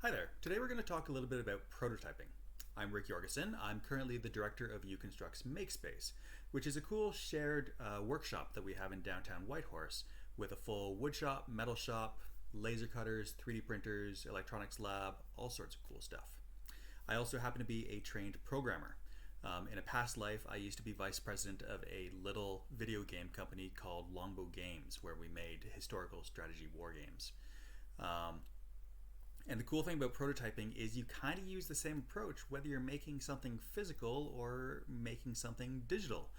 Hi there. Today we're going to talk a little bit about prototyping. I'm Rick Jorgensen. I'm currently the director of UConstruct's Makespace, which is a cool shared workshop that we have in downtown Whitehorse with a full wood shop, metal shop, laser cutters, 3D printers, electronics lab, all sorts of cool stuff. I also happen to be a trained programmer. In a past life, I used to be vice president of a little video game company called Longbow Games, where we made historical strategy war games. And the cool thing about prototyping is you kind of use the same approach whether you're making something physical or making something digital,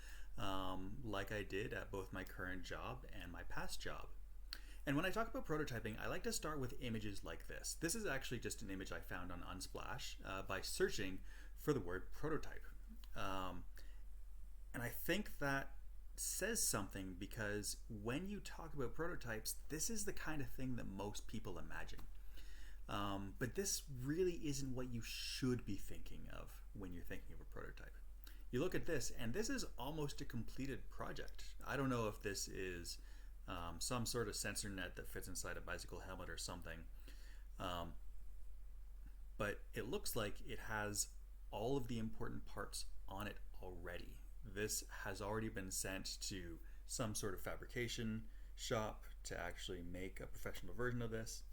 like I did at both my current job and my past job. And when I talk about prototyping, I like to start with images like this. This is actually just an image I found on Unsplash by searching for the word prototype. And I think that says something because when you talk about prototypes, this is the kind of thing that most people imagine. But this really isn't what you should be thinking of when you're thinking of a prototype. You look at this, and this is almost a completed project. I don't know if this is some sort of sensor net that fits inside a bicycle helmet or something, but it looks like it has all of the important parts on it already. This has already been sent to some sort of fabrication shop to actually make a professional version of this.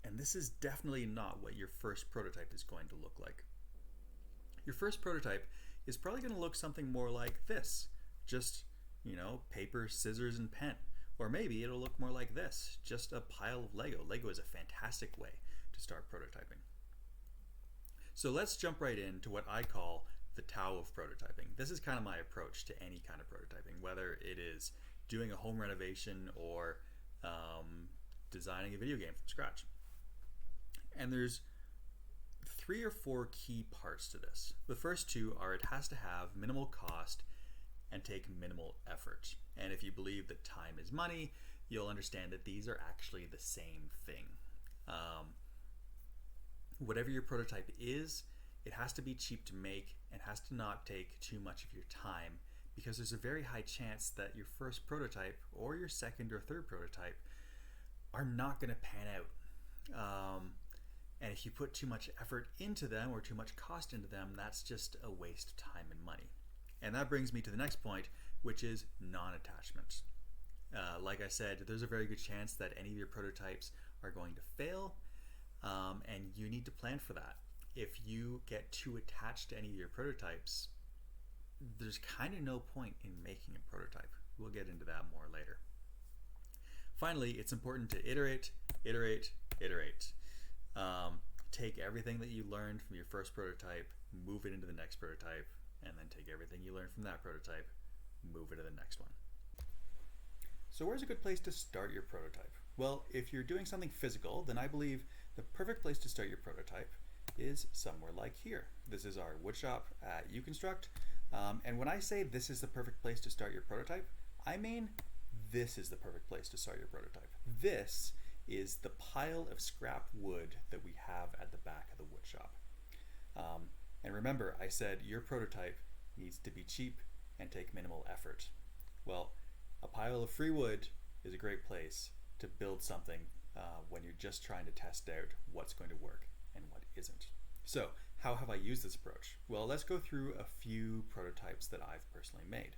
And this is definitely not what your first prototype is going to look like. Your first prototype is probably going to look something more like this. Just, paper, scissors, and pen. Or maybe it'll look more like this. Just a pile of Lego. Lego is a fantastic way to start prototyping. So let's jump right into what I call the Tao of prototyping. This is kind of my approach to any kind of prototyping, whether it is doing a home renovation or designing a video game from scratch. And there's 3 or 4 key parts to this. The first 2 are it has to have minimal cost and take minimal effort. And if you believe that time is money, you'll understand that these are actually the same thing. Whatever your prototype is, it has to be cheap to make and has to not take too much of your time, because there's a very high chance that your first prototype or your second or third prototype are not going to pan out. And if you put too much effort into them or too much cost into them, that's just a waste of time and money. And that brings me to the next point, which is non-attachment. Like I said, there's a very good chance that any of your prototypes are going to fail, and you need to plan for that. If you get too attached to any of your prototypes, there's kind of no point in making a prototype. We'll get into that more later. Finally, it's important to iterate. Take everything that you learned from your first prototype, move it into the next prototype, and then take everything you learned from that prototype, move it to the next one. So where's a good place to start your prototype? Well, if you're doing something physical, then I believe the perfect place to start your prototype is somewhere like here. This is our woodshop at UConstruct. And when I say this is the perfect place to start your prototype, I mean this is the perfect place to start your prototype. This is the pile of scrap wood that we have at the back of the wood shop. And remember, I said your prototype needs to be cheap and take minimal effort. Well, a pile of free wood is a great place to build something when you're just trying to test out what's going to work and what isn't. So, how have I used this approach? Well, let's go through a few prototypes that I've personally made.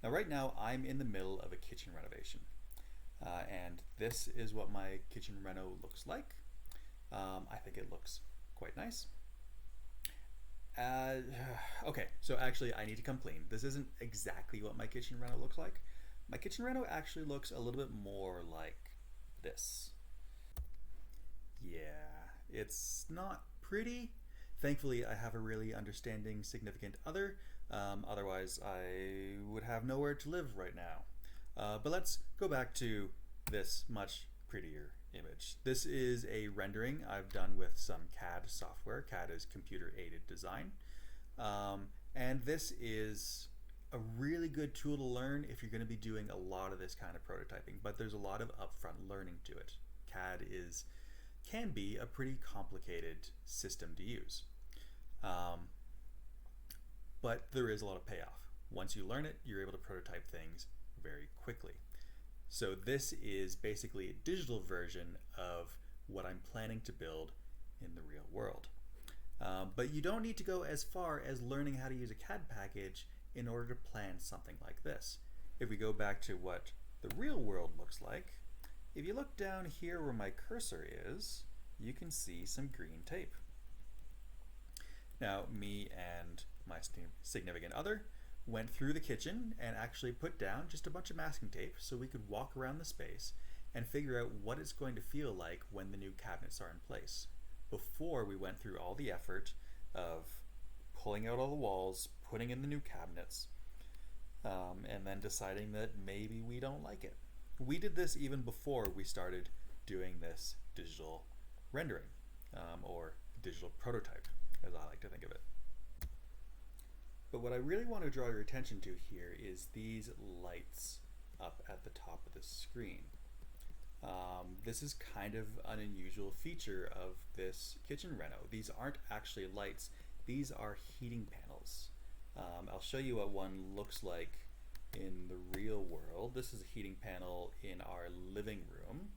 Now, right now, I'm in the middle of a kitchen renovation. And this is what my kitchen reno looks like. I think it looks quite nice. Okay, so actually I need to come clean. This isn't exactly what my kitchen reno looks like. My kitchen reno actually looks a little bit more like this. Yeah, it's not pretty. Thankfully, I have a really understanding significant other. Otherwise, I would have nowhere to live right now. But let's go back to this much prettier image. This is a rendering I've done with some CAD software. CAD is computer aided design. And this is a really good tool to learn if you're going to be doing a lot of this kind of prototyping, but there's a lot of upfront learning to it. CAD can be a pretty complicated system to use. But there is a lot of payoff. Once you learn it, you're able to prototype things very quickly. So this is basically a digital version of what I'm planning to build in the real world. But you don't need to go as far as learning how to use a CAD package in order to plan something like this. If we go back to what the real world looks like, if you look down here where my cursor is, you can see some green tape. Now, me and my significant other went through the kitchen and actually put down just a bunch of masking tape so we could walk around the space and figure out what it's going to feel like when the new cabinets are in place, before we went through all the effort of pulling out all the walls, putting in the new cabinets, and then deciding that maybe we don't like it. We did this even before we started doing this digital rendering, or digital prototype, as I like to think of it. But what I really want to draw your attention to here is these lights up at the top of the screen. This is kind of an unusual feature of this kitchen reno. These aren't actually lights, these are heating panels. I'll show you what one looks like in the real world. This is a heating panel in our living room,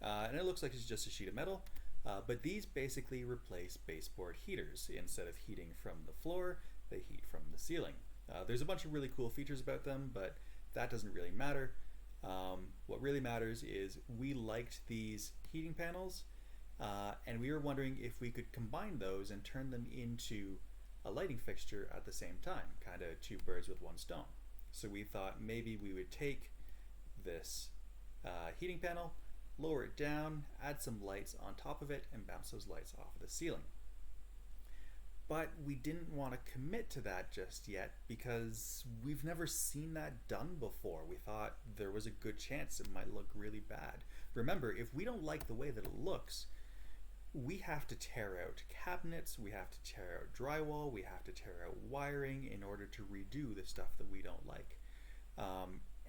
and it looks like it's just a sheet of metal, but these basically replace baseboard heaters. Instead of heating from the floor, they heat from the ceiling. There's a bunch of really cool features about them, but that doesn't really matter. What really matters is we liked these heating panels, and we were wondering if we could combine those and turn them into a lighting fixture at the same time, kind of two birds with one stone. So we thought maybe we would take this heating panel, lower it down, add some lights on top of it, and bounce those lights off of the ceiling. But we didn't want to commit to that just yet because we've never seen that done before. We thought there was a good chance it might look really bad. Remember, if we don't like the way that it looks, we have to tear out cabinets, we have to tear out drywall, we have to tear out wiring in order to redo the stuff that we don't like.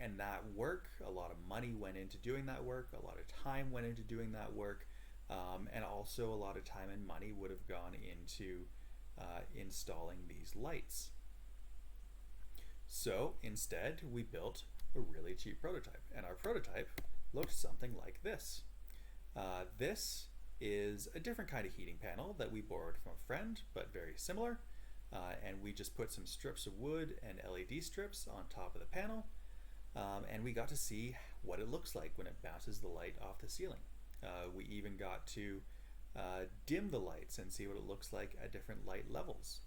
And that work, a lot of money went into doing that work, a lot of time went into doing that work, and also a lot of time and money would have gone into installing these lights. So instead, we built a really cheap prototype, and our prototype looked something like this. This is a different kind of heating panel that we borrowed from a friend, but very similar, and we just put some strips of wood and LED strips on top of the panel, and we got to see what it looks like when it bounces the light off the ceiling. We even got to dim the lights and see what it looks like at different light levels.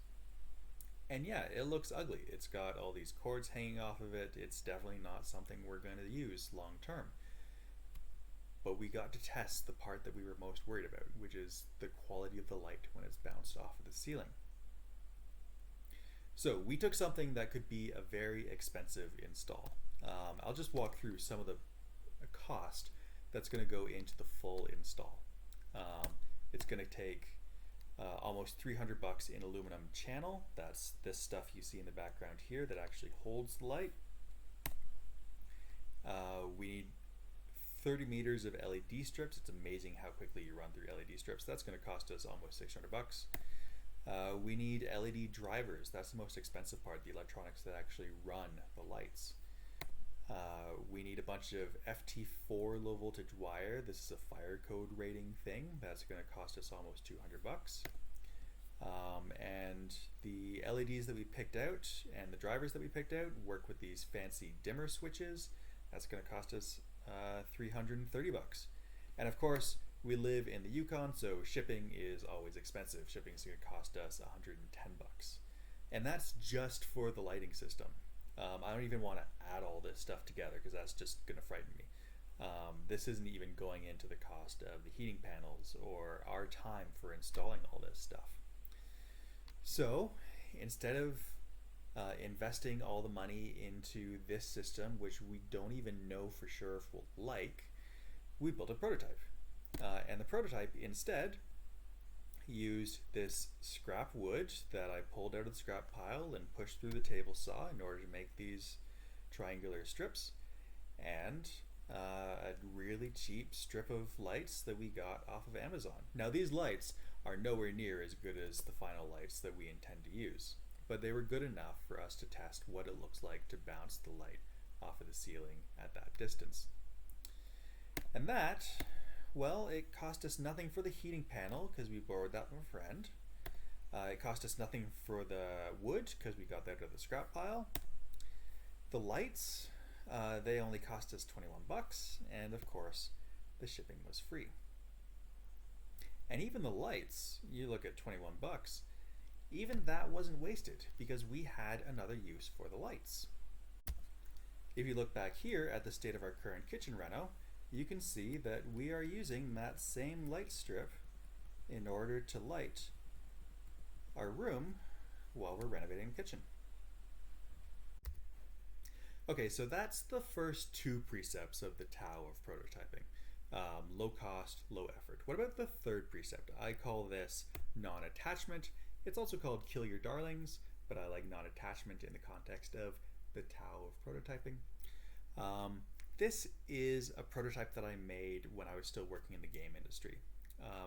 And yeah, it looks ugly. It's got all these cords hanging off of it. It's definitely not something we're going to use long term. But we got to test the part that we were most worried about, which is the quality of the light when it's bounced off of the ceiling. So we took something that could be a very expensive install. I'll just walk through some of the cost that's going to go into the full install. It's going to take almost $300 in aluminum channel. That's this stuff you see in the background here that actually holds the light. We need 30 meters of LED strips. It's amazing how quickly you run through LED strips. That's going to cost us almost $600. We need LED drivers. That's the most expensive part, the electronics that actually run the lights. We need a bunch of FT4 low voltage wire. This is a fire code rating thing. That's going to cost us almost $200. And the LEDs that we picked out and the drivers that we picked out work with these fancy dimmer switches. That's going to cost us $330. And of course, we live in the Yukon, so shipping is always expensive. Shipping is going to cost us $110. And that's just for the lighting system. I don't even want to add all this stuff together because that's just going to frighten me. This isn't even going into the cost of the heating panels or our time for installing all this stuff. So instead of investing all the money into this system, which we don't even know for sure if we'll like, we built a prototype. And the prototype instead used this scrap wood that I pulled out of the scrap pile and pushed through the table saw in order to make these triangular strips, and a really cheap strip of lights that we got off of Amazon. Now these lights are nowhere near as good as the final lights that we intend to use, but they were good enough for us to test what it looks like to bounce the light off of the ceiling at that distance. And that Well, it cost us nothing for the heating panel because we borrowed that from a friend. It cost us nothing for the wood because we got that out of the scrap pile. The lights, they only cost us 21 bucks, and of course, the shipping was free. And even the lights, you look at 21 bucks, even that wasn't wasted because we had another use for the lights. If you look back here at the state of our current kitchen reno, you can see that we are using that same light strip in order to light our room while we're renovating the kitchen. Okay, so that's the first two precepts of the Tao of prototyping. Low cost, low effort. What about the third precept? I call this non-attachment. It's also called kill your darlings, but I like non-attachment in the context of the Tao of prototyping. This is a prototype that I made when I was still working in the game industry.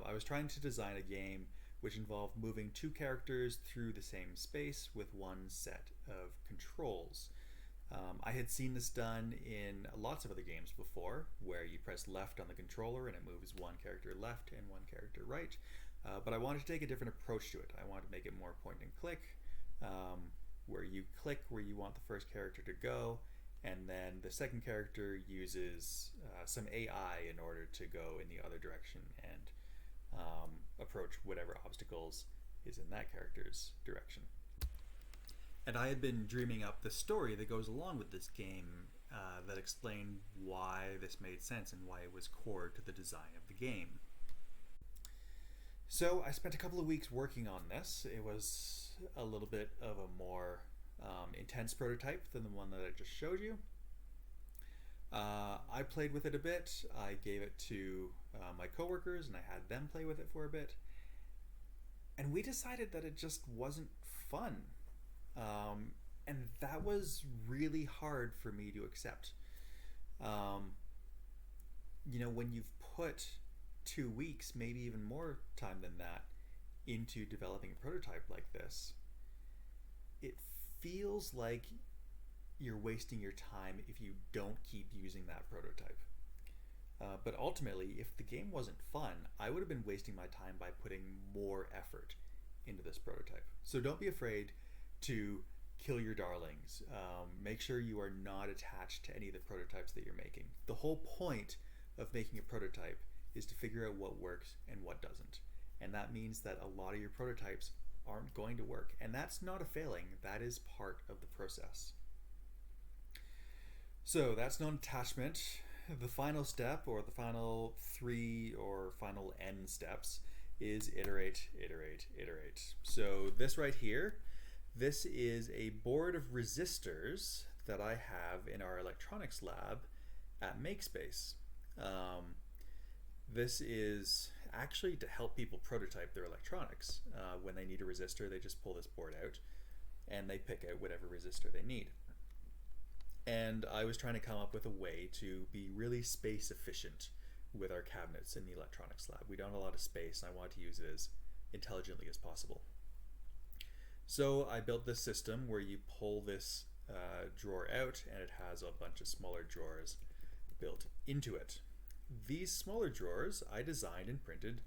I was trying to design a game which involved moving two characters through the same space with one set of controls. I had seen this done in lots of other games before, where you press left on the controller and it moves one character left and one character right. But I wanted to take a different approach to it. I wanted to make it more point and click, where you click where you want the first character to go, and then the second character uses some AI in order to go in the other direction and approach whatever obstacles is in that character's direction. And I had been dreaming up the story that goes along with this game that explained why this made sense and why it was core to the design of the game. So I spent a couple of weeks working on this. It was a little bit of a more intense prototype than the one that I just showed you. I played with it a bit. I gave it to my coworkers and I had them play with it for a bit. And we decided that it just wasn't fun. And that was really hard for me to accept. You know, when you've put 2 weeks, maybe even more time than that, into developing a prototype like this, it feels like you're wasting your time if you don't keep using that prototype. But ultimately, if the game wasn't fun, I would have been wasting my time by putting more effort into this prototype. So don't be afraid to kill your darlings. Make sure you are not attached to any of the prototypes that you're making. The whole point of making a prototype is to figure out what works and what doesn't. And that means that a lot of your prototypes aren't going to work. And that's not a failing, that is part of the process. So that's non-attachment. The final step, or the final 3 or final n steps, is iterate, iterate, iterate. So this right here, this is a board of resistors that I have in our electronics lab at MakeSpace. This is actually to help people prototype their electronics. When they need a resistor, they just pull this board out and they pick out whatever resistor they need. And I was trying to come up with a way to be really space efficient with our cabinets in the electronics lab. We don't have a lot of space and I want to use it as intelligently as possible. So I built this system where you pull this drawer out and it has a bunch of smaller drawers built into it. These smaller drawers I designed and printed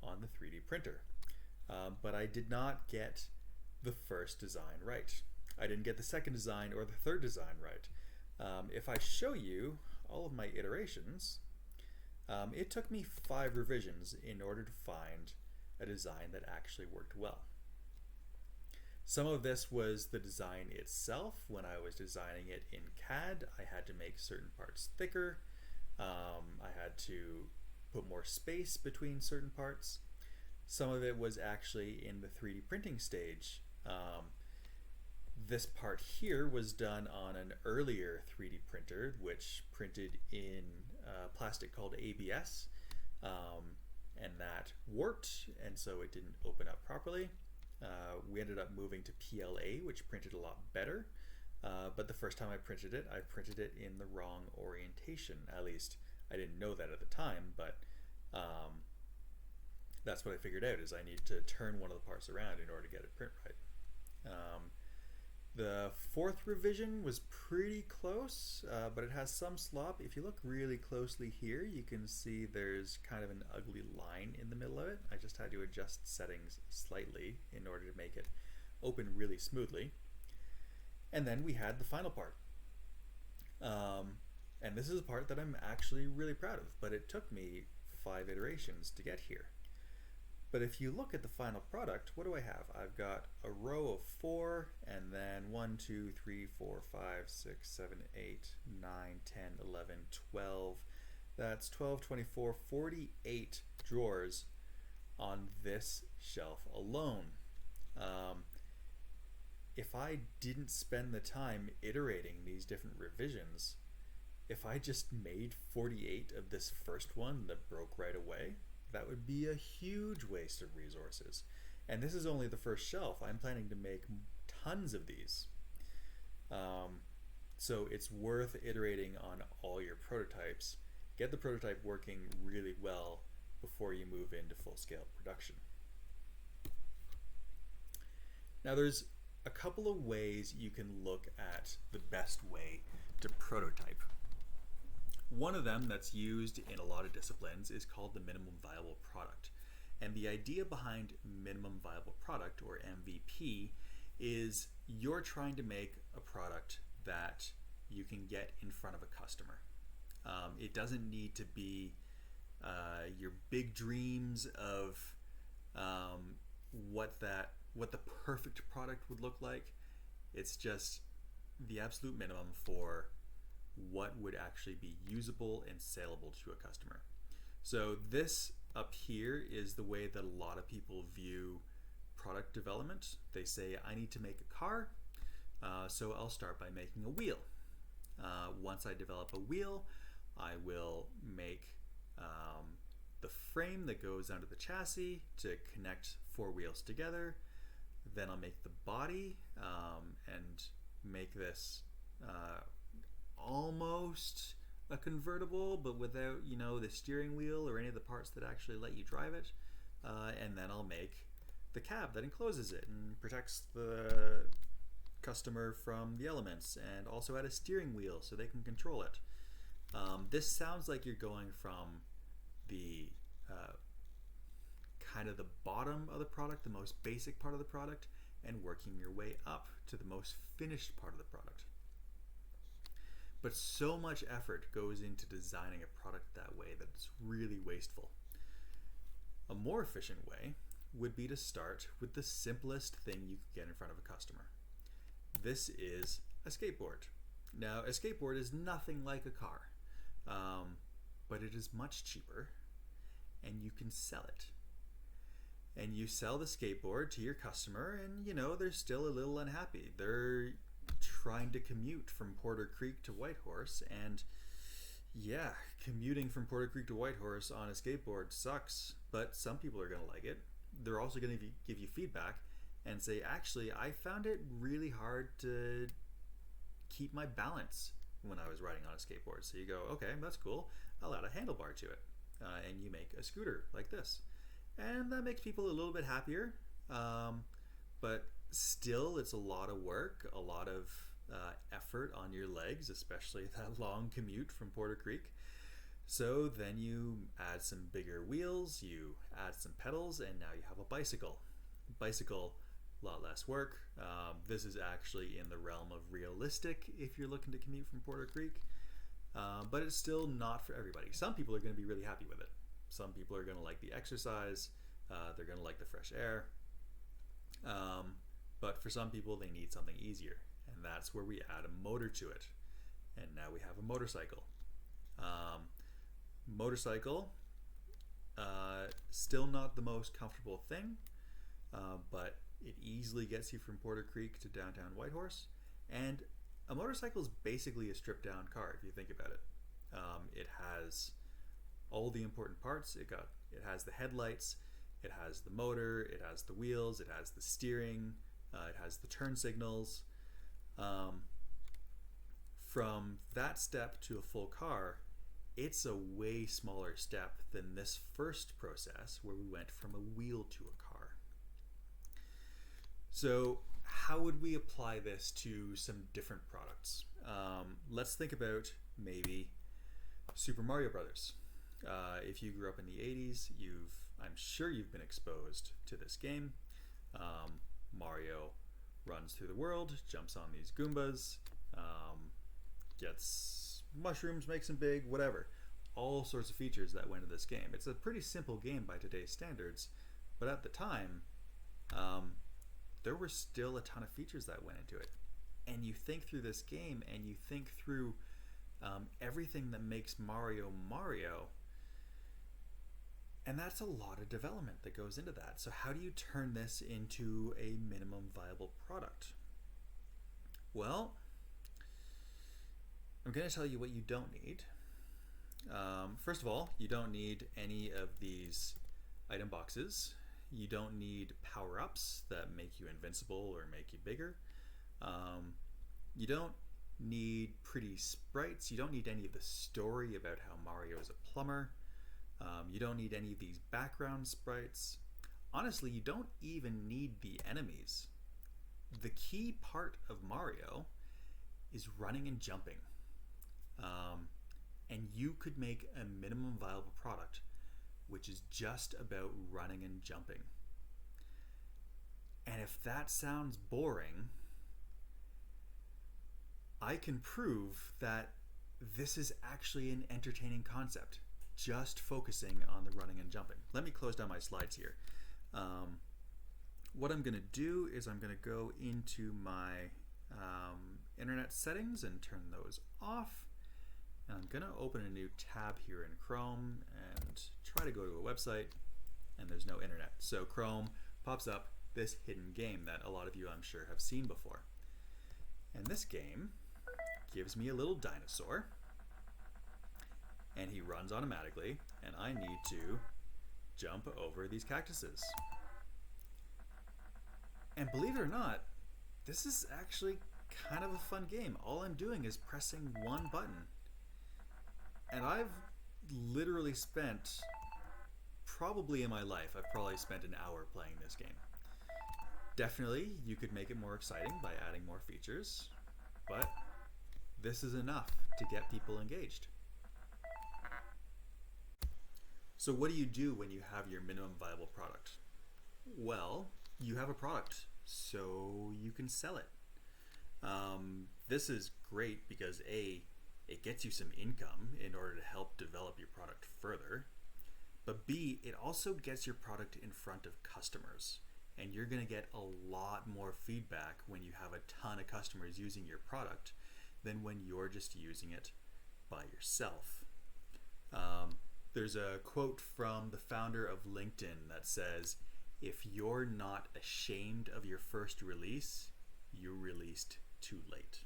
on the 3D printer, but I did not get the first design right. I didn't get the second design or the third design right. If I show you all of my iterations, it took me 5 revisions in order to find a design that actually worked well. Some of this was the design itself. When I was designing it in CAD, I had to make certain parts thicker. I had to put more space between certain parts. Some of it was actually in the 3D printing stage. This part here was done on an earlier 3D printer, which printed in plastic called ABS, and that warped, and so it didn't open up properly. We ended up moving to PLA, which printed a lot better, but the first time I printed it in the wrong orientation. At least I didn't know that at the time, but that's what I figured out, is I need to turn one of the parts around in order to get it print right. The fourth revision was pretty close, but it has some slop. If you look really closely here, you can see there's kind of an ugly line in the middle of it. I just had to adjust settings slightly in order to make it open really smoothly. And then we had the final part. And this is a part that I'm actually really proud of, but it took me 5 iterations to get here. But if you look at the final product, what do I have? I've got a row of 4, and then 1, 2, 3, 4, 5, 6, 7, 8, 9, 10, 11, 12. That's 12, 24, 48 drawers on this shelf alone. If I didn't spend the time iterating these different revisions, if I just made 48 of this first one that broke right away, that would be a huge waste of resources. And this is only the first shelf. I'm planning to make tons of these. So it's worth iterating on all your prototypes. Get the prototype working really well before you move into full-scale production. Now there's a couple of ways you can look at the best way to prototype. One of them that's used in a lot of disciplines is called the minimum viable product. And the idea behind minimum viable product, or MVP, is you're trying to make a product that you can get in front of a customer. It doesn't need to be your big dreams of what the perfect product would look like. It's just the absolute minimum for what would actually be usable and saleable to a customer. So this up here is the way that a lot of people view product development. They say, I need to make a car, so I'll start by making a wheel. Once I develop a wheel, I will make the frame that goes under the chassis to connect 4 wheels together. Then I'll make the body and make this almost a convertible, but without, the steering wheel or any of the parts that actually let you drive it. And then I'll make the cab that encloses it and protects the customer from the elements, and also add a steering wheel so they can control it. This sounds like you're going from the kind of the bottom of the product, the most basic part of the product, and working your way up to the most finished part of the product. But so much effort goes into designing a product that way that it's really wasteful. A more efficient way would be to start with the simplest thing you could get in front of a customer. This is a skateboard. Now, a skateboard is nothing like a car, but it is much cheaper, and you can sell it. And you sell the skateboard to your customer, and they're still a little unhappy. They're trying to commute from Porter Creek to Whitehorse, and yeah, commuting from Porter Creek to Whitehorse on a skateboard sucks, but some people are going to like it. They're also going to give you feedback and say, actually, I found it really hard to keep my balance when I was riding on a skateboard. So you go, okay, that's cool. I'll add a handlebar to it. And you make a scooter like this. And that makes people a little bit happier. But still, it's a lot of work, a lot of effort on your legs, especially that long commute from Porter Creek. So then you add some bigger wheels, you add some pedals, and now you have a bicycle. Bicycle, a lot less work. This is actually in the realm of realistic if you're looking to commute from Porter Creek, but it's still not for everybody. Some people are going to be really happy with it. Some people are going to like the exercise, they're going to like the fresh air, but for some people they need something easier, and that's where we add a motor to it. And now we have a motorcycle. Motorcycle, still not the most comfortable thing, but it easily gets you from Porter Creek to downtown Whitehorse. And a motorcycle is basically a stripped down car if you think about it. It has all the important parts. It has the headlights, it has the motor, it has the wheels, it has the steering, it has the turn signals. From that step to a full car, it's a way smaller step than this first process where we went from a wheel to a car. So how would we apply this to some different products? Let's think about maybe Super Mario Brothers. If you grew up in the 80s, I'm sure you've been exposed to this game. Mario runs through the world, jumps on these Goombas, gets mushrooms, makes them big, whatever. All sorts of features that went into this game. It's a pretty simple game by today's standards, but at the time, there were still a ton of features that went into it. And you think through this game and you think through everything that makes Mario Mario, and that's a lot of development that goes into that. So how do you turn this into a minimum viable product? Well, I'm going to tell you what you don't need. First of all, you don't need any of these item boxes. You don't need power-ups that make you invincible or make you bigger. You don't need pretty sprites. You don't need any of the story about how Mario is a plumber. You don't need any of these background sprites. Honestly, you don't even need the enemies. The key part of Mario is running and jumping. And you could make a minimum viable product which is just about running and jumping. And if that sounds boring, I can prove that this is actually an entertaining concept, just focusing on the running and jumping. Let me close down my slides here. What I'm going to do is I'm going to go into my internet settings and turn those off. And I'm going to open a new tab here in Chrome and try to go to a website, and there's no internet. So Chrome pops up this hidden game that a lot of you, I'm sure, have seen before. And this game gives me a little dinosaur, and he runs automatically, and I need to jump over these cactuses. And believe it or not, this is actually kind of a fun game. All I'm doing is pressing one button. And I've literally spent, probably in my life, I've probably spent an hour playing this game. Definitely, you could make it more exciting by adding more features, but this is enough to get people engaged. So what do you do when you have your minimum viable product? Well, you have a product, so you can sell it. This is great because A, it gets you some income in order to help develop your product further, but B, it also gets your product in front of customers, and you're going to get a lot more feedback when you have a ton of customers using your product than when you're just using it by yourself. There's a quote from the founder of LinkedIn that says, "If you're not ashamed of your first release, you released too late."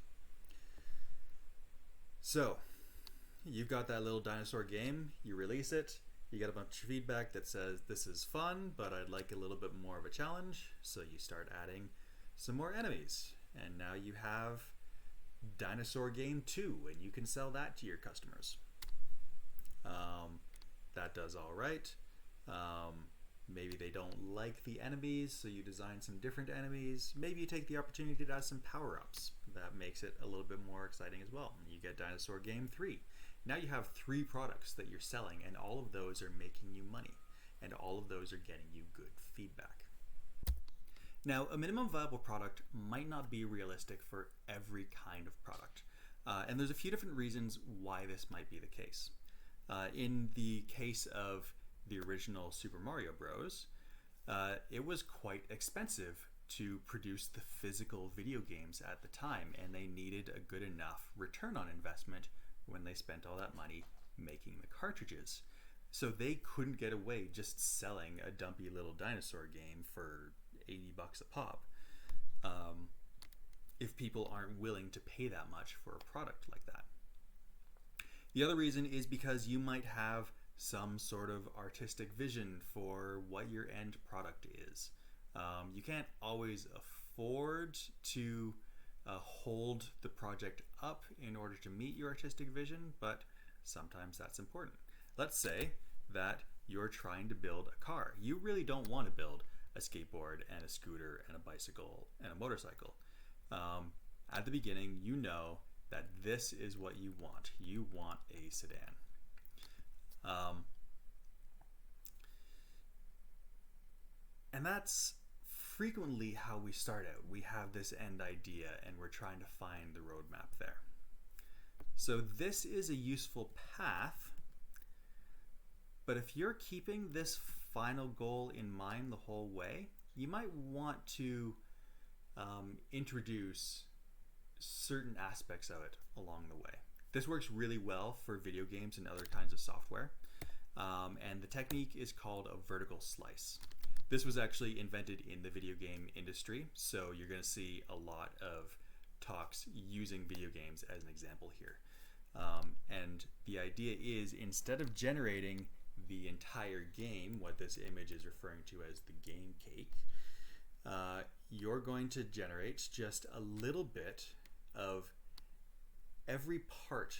So, you've got that little dinosaur game, you release it, you get a bunch of feedback that says, this is fun, but I'd like a little bit more of a challenge, so you start adding some more enemies. And now you have Dinosaur Game 2, and you can sell that to your customers. That does all right. Maybe they don't like the enemies, so you design some different enemies. Maybe you take the opportunity to add some power-ups. That makes it a little bit more exciting as well. You get Dinosaur Game 3. Now you have 3 products that you're selling, and all of those are making you money, and all of those are getting you good feedback. Now, a minimum viable product might not be realistic for every kind of product, and there's a few different reasons why this might be the case. In the case of the original Super Mario Bros., it was quite expensive to produce the physical video games at the time, and they needed a good enough return on investment when they spent all that money making the cartridges. So they couldn't get away just selling a dumpy little dinosaur game for $80 a pop if people aren't willing to pay that much for a product like that. The other reason is because you might have some sort of artistic vision for what your end product is. You can't always afford to hold the project up in order to meet your artistic vision, but sometimes that's important. Let's say that you're trying to build a car. You really don't want to build a skateboard and a scooter and a bicycle and a motorcycle. At the beginning, you know that this is what you want. You want a sedan. And that's frequently how we start out. We have this end idea and we're trying to find the roadmap there. So this is a useful path, but if you're keeping this final goal in mind the whole way, you might want to introduce certain aspects of it along the way. This works really well for video games and other kinds of software, and the technique is called a vertical slice. This was actually invented in the video game industry, so you're going to see a lot of talks using video games as an example here. And the idea is, instead of generating the entire game, what this image is referring to as the game cake, you're going to generate just a little bit of every part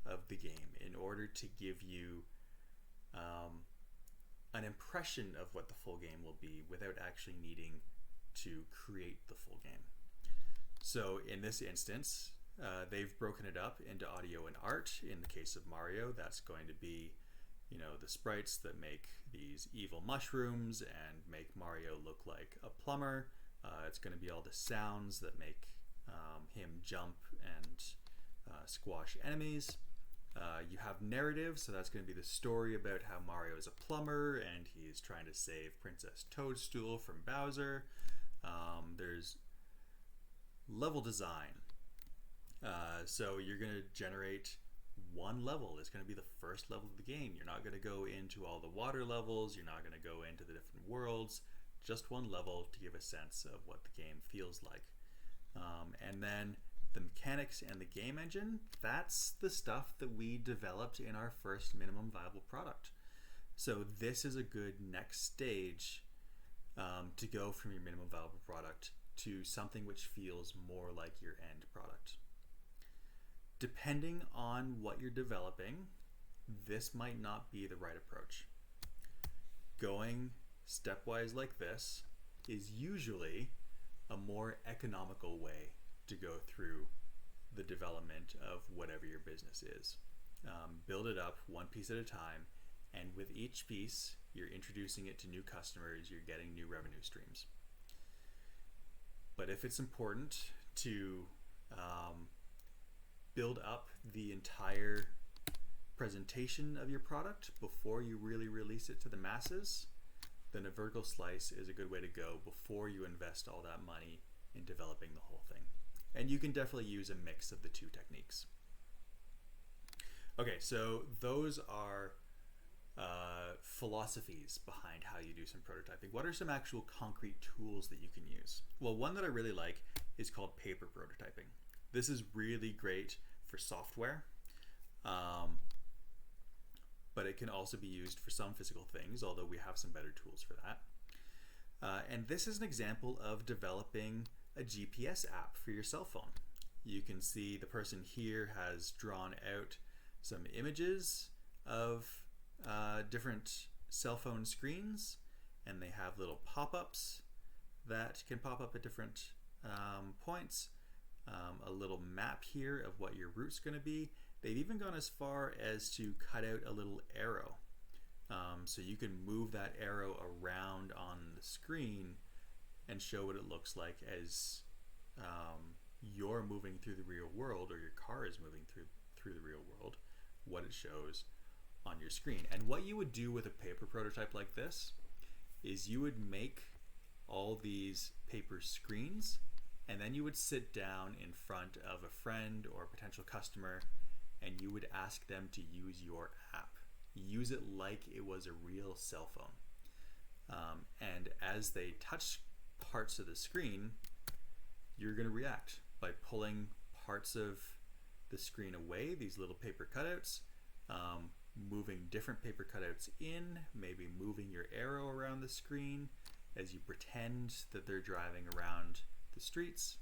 of the game in order to give you an impression of what the full game will be without actually needing to create the full game. So in this instance, they've broken it up into audio and art. In the case of Mario, that's going to be, you know, the sprites that make these evil mushrooms and make Mario look like a plumber. It's going to be all the sounds that make him jump and squash enemies. You have narrative, so that's going to be the story about how Mario is a plumber and he's trying to save Princess Toadstool from Bowser. There's level design. So you're going to generate one level. It's going to be the first level of the game. You're not going to go into all the water levels. You're not going to go into the different worlds. Just one level to give a sense of what the game feels like. And then the mechanics and the game engine, that's the stuff that we developed in our first minimum viable product. So this is a good next stage to go from your minimum viable product to something which feels more like your end product. Depending on what you're developing, this might not be the right approach. Going stepwise like this is usually a more economical way to go through the development of whatever your business is. Build it up one piece at a time, and with each piece, you're introducing it to new customers, you're getting new revenue streams. But if it's important to build up the entire presentation of your product before you really release it to the masses, then a vertical slice is a good way to go before you invest all that money in developing the whole thing. And you can definitely use a mix of the two techniques. Okay, so those are philosophies behind how you do some prototyping. What are some actual concrete tools that you can use? Well, one that I really like is called paper prototyping. This is really great for software, but it can also be used for some physical things, although we have some better tools for that. And this is an example of developing a GPS app for your cell phone. You can see the person here has drawn out some images of different cell phone screens, and they have little pop-ups that can pop up at different points. A little map here of what your route's going to be. They've even gone as far as to cut out a little arrow. So you can move that arrow around on the screen and show what it looks like as you're moving through the real world, or your car is moving through the real world, what it shows on your screen. And what you would do with a paper prototype like this is you would make all these paper screens, and then you would sit down in front of a friend or a potential customer, and you would ask them to use your app. Use it like it was a real cell phone. And as they touch parts of the screen, you're going to react by pulling parts of the screen away, these little paper cutouts, moving different paper cutouts in, maybe moving your arrow around the screen as you pretend that they're driving around the streets.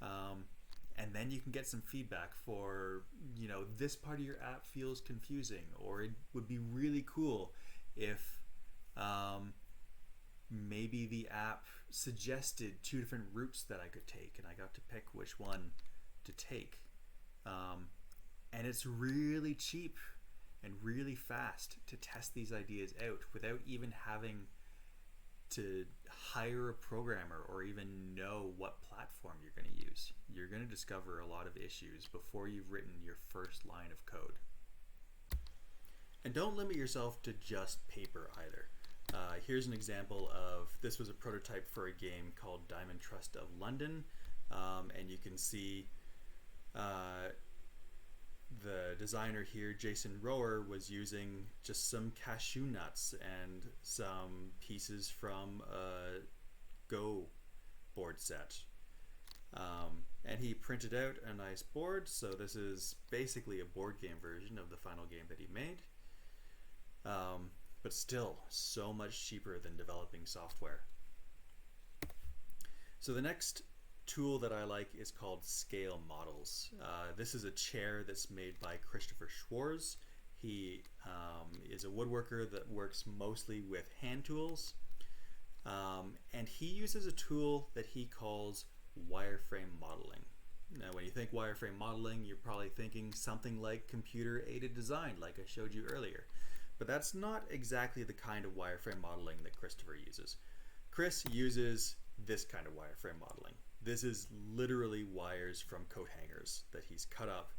And then you can get some feedback for, you know, this part of your app feels confusing, or it would be really cool if maybe the app suggested two different routes that I could take, and I got to pick which one to take. And it's really cheap and really fast to test these ideas out without even having to hire a programmer or even know what platform you're going to use. You're going to discover a lot of issues before you've written your first line of code. And don't limit yourself to just paper either. Here's an example of, this was a prototype for a game called Diamond Trust of London, and you can see the designer here, Jason Rower, was using just some cashew nuts and some pieces from a Go board set. And he printed out a nice board, so this is basically a board game version of the final game that he made. But still, so much cheaper than developing software. So the next tool that I like is called Scale Models. This is a chair that's made by Christopher Schwarz. He is a woodworker that works mostly with hand tools. And he uses a tool that he calls wireframe modeling. Now, when you think wireframe modeling, you're probably thinking something like computer-aided design, like I showed you earlier. But that's not exactly the kind of wireframe modeling that Christopher uses. Chris uses this kind of wireframe modeling. This is literally wires from coat hangers that he's cut up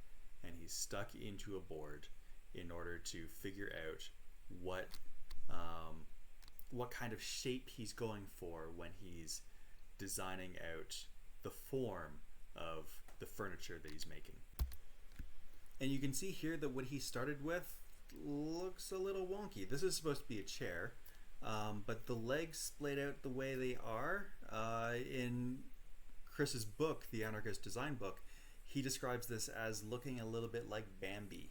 and he's stuck into a board in order to figure out what kind of shape he's going for when he's designing out the form of the furniture that he's making. And you can see here that what he started with looks a little wonky. This is supposed to be a chair, but the legs splayed out the way they are. In Chris's book, The Anarchist Design Book, he describes this as looking a little bit like Bambi.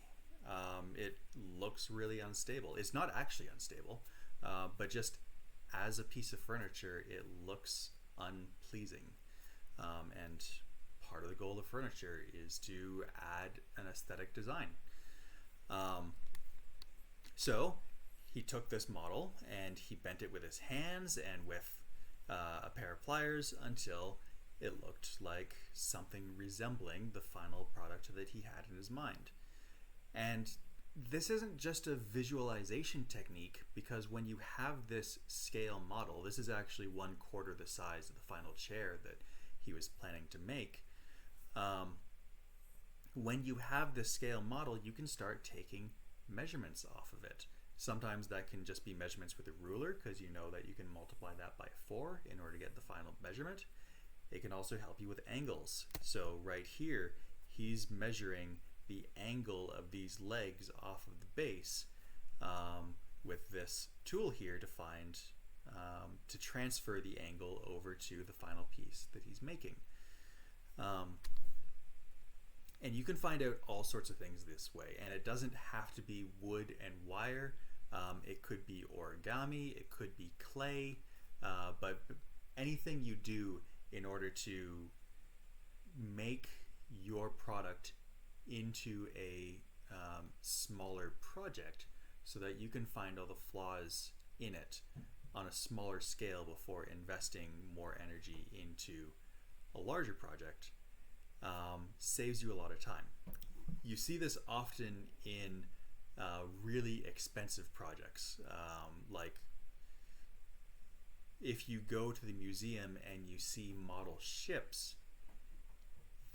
It looks really unstable. It's not actually unstable, but just as a piece of furniture, it looks unpleasing. And part of the goal of furniture is to add an aesthetic design. So he took this model and he bent it with his hands and with a pair of pliers until it looked like something resembling the final product that he had in his mind. And this isn't just a visualization technique, because when you have this scale model, this is actually 1/4 the size of the final chair that he was planning to make. When you have this scale model, you can start taking measurements off of it. Sometimes that can just be measurements with a ruler, because you know that you can multiply that by 4 in order to get the final measurement. It can also help you with angles. So right here, he's measuring the angle of these legs off of the base with this tool here to find, to transfer the angle over to the final piece that he's making. And you can find out all sorts of things this way, and it doesn't have to be wood and wire. It could be origami, it could be clay, but anything you do in order to make your product into a smaller project so that you can find all the flaws in it on a smaller scale before investing more energy into a larger project, saves you a lot of time. You see this often in really expensive projects, like if you go to the museum and you see model ships,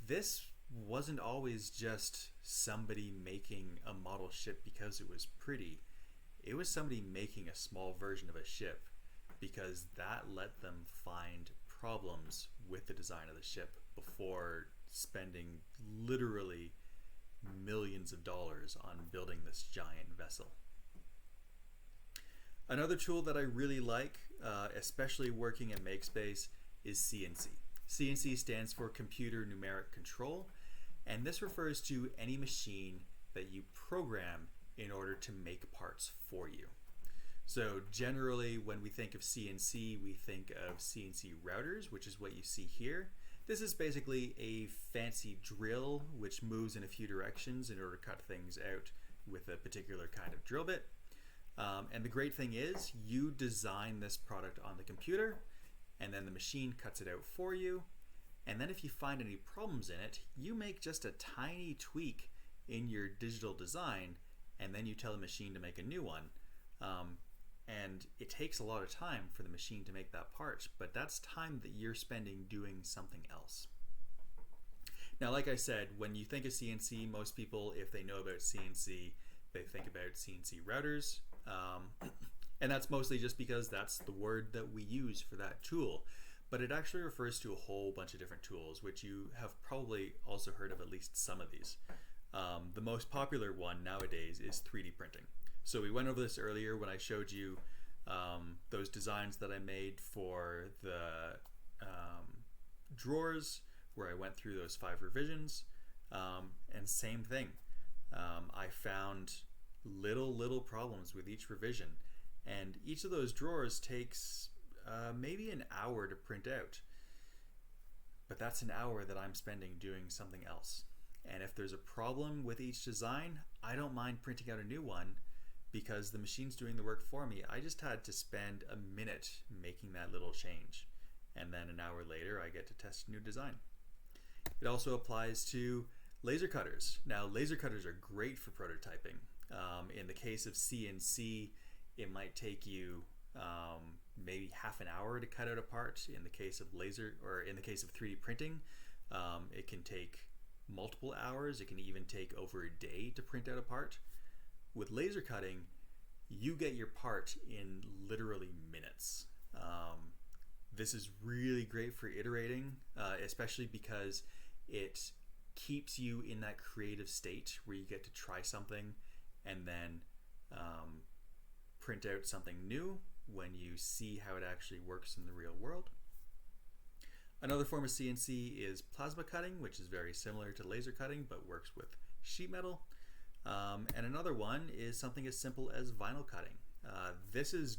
this wasn't always just somebody making a model ship because it was pretty. It was somebody making a small version of a ship because that let them find problems with the design of the ship before spending literally millions of dollars on building this giant vessel. Another tool that I really like, especially working in MakeSpace, is CNC. CNC stands for Computer Numeric Control, and this refers to any machine that you program in order to make parts for you. So generally when we think of CNC, we think of CNC routers, which is what you see here. This is basically a fancy drill which moves in a few directions in order to cut things out with a particular kind of drill bit. And the great thing is you design this product on the computer, and then the machine cuts it out for you. And then if you find any problems in it, you make just a tiny tweak in your digital design, and then you tell the machine to make a new one. And it takes a lot of time for the machine to make that part, but that's time that you're spending doing something else. Now, like I said, when you think of CNC, most people, if they know about CNC, they think about CNC routers. And that's mostly just because that's the word that we use for that tool. But it actually refers to a whole bunch of different tools, which you have probably also heard of at least some of these. The most popular one nowadays is 3D printing. So we went over this earlier when I showed you those designs that I made for the drawers, where I went through those 5 revisions. And same thing. I found little problems with each revision. And each of those drawers takes maybe an hour to print out. But that's an hour that I'm spending doing something else. And if there's a problem with each design, I don't mind printing out a new one because the machine's doing the work for me. I just had to spend a minute making that little change. And then an hour later, I get to test a new design. It also applies to laser cutters. Now, laser cutters are great for prototyping. In the case of CNC, it might take you maybe half an hour to cut out a part. In the case of in the case of 3D printing, it can take multiple hours. It can even take over a day to print out a part. With laser cutting, you get your part in literally minutes. This is really great for iterating, especially because it keeps you in that creative state where you get to try something and then print out something new when you see how it actually works in the real world. Another form of CNC is plasma cutting, which is very similar to laser cutting but works with sheet metal. And another one is something as simple as vinyl cutting. This is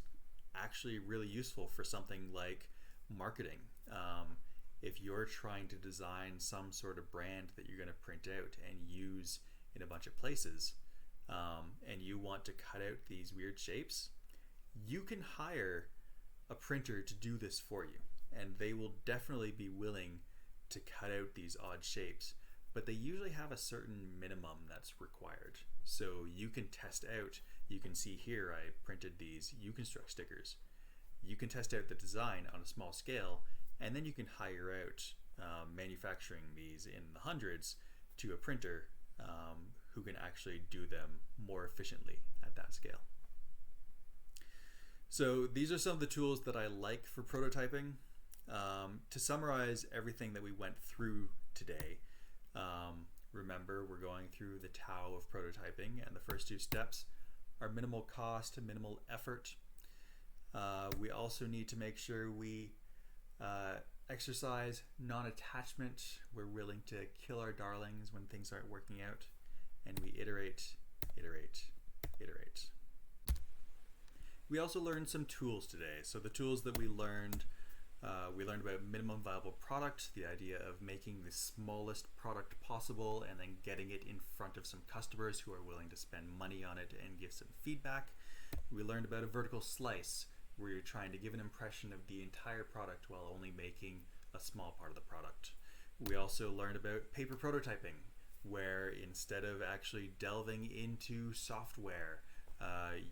actually really useful for something like marketing. If you're trying to design some sort of brand that you're going to print out and use in a bunch of places, and you want to cut out these weird shapes, you can hire a printer to do this for you. And they will definitely be willing to cut out these odd shapes, but they usually have a certain minimum that's required. So you can test out, you can see here I printed these UConstruct stickers. You can test out the design on a small scale, and then you can hire out manufacturing these in the hundreds to a printer who can actually do them more efficiently at that scale. So these are some of the tools that I like for prototyping. To summarize everything that we went through today, remember we're going through the Tao of prototyping, and the first 2 steps are minimal cost and minimal effort. We also need to make sure we exercise non-attachment. We're willing to kill our darlings when things aren't working out, and we iterate. We also learned some tools today. So the tools that we learned about minimum viable product, the idea of making the smallest product possible and then getting it in front of some customers who are willing to spend money on it and give some feedback. We learned about a vertical slice, where you're trying to give an impression of the entire product while only making a small part of the product. We also learned about paper prototyping, where instead of actually delving into software,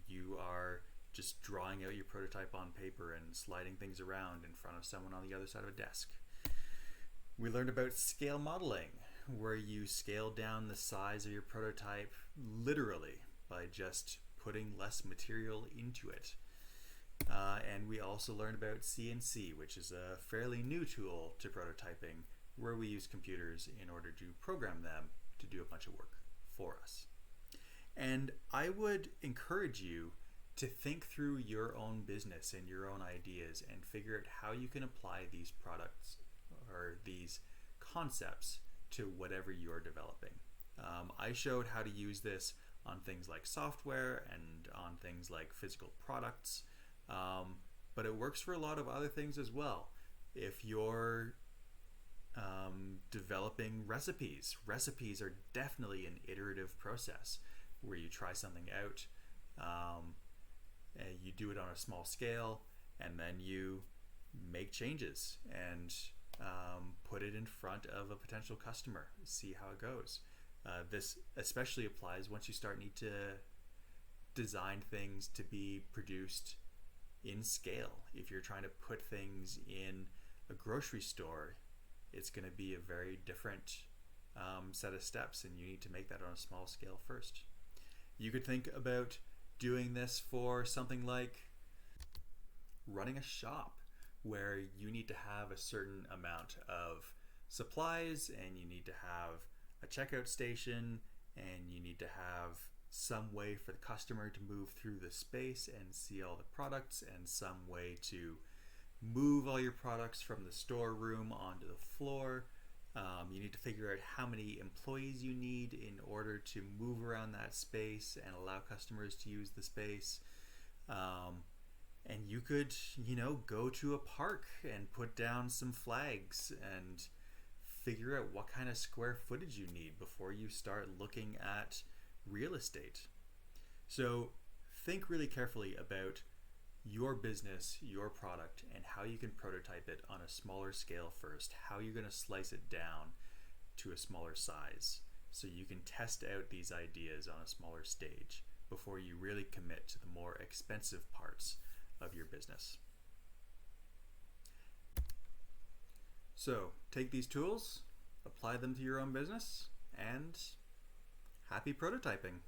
you are just drawing out your prototype on paper and sliding things around in front of someone on the other side of a desk. We learned about scale modeling, where you scale down the size of your prototype literally by just putting less material into it. And we also learned about CNC, which is a fairly new tool to prototyping, where we use computers in order to program them to do a bunch of work for us. And I would encourage you to think through your own business and your own ideas and figure out how you can apply these products or these concepts to whatever you're developing. I showed how to use this on things like software and on things like physical products, but it works for a lot of other things as well. If you're developing recipes are definitely an iterative process where you try something out. You do it on a small scale, and then you make changes and put it in front of a potential customer, see how it goes. This especially applies once you start need to design things to be produced in scale. If you're trying to put things in a grocery store, it's going to be a very different set of steps, and you need to make that on a small scale first. You could think about doing this for something like running a shop, where you need to have a certain amount of supplies, and you need to have a checkout station, and you need to have some way for the customer to move through the space and see all the products, and some way to move all your products from the storeroom onto the floor. You need to figure out how many employees you need in order to move around that space and allow customers to use the space. And you could, go to a park and put down some flags and figure out what kind of square footage you need before you start looking at real estate. So think really carefully about your business, your product, and how you can prototype it on a smaller scale first, how you're going to slice it down to a smaller size so you can test out these ideas on a smaller stage before you really commit to the more expensive parts of your business. So take these tools, apply them to your own business, and happy prototyping.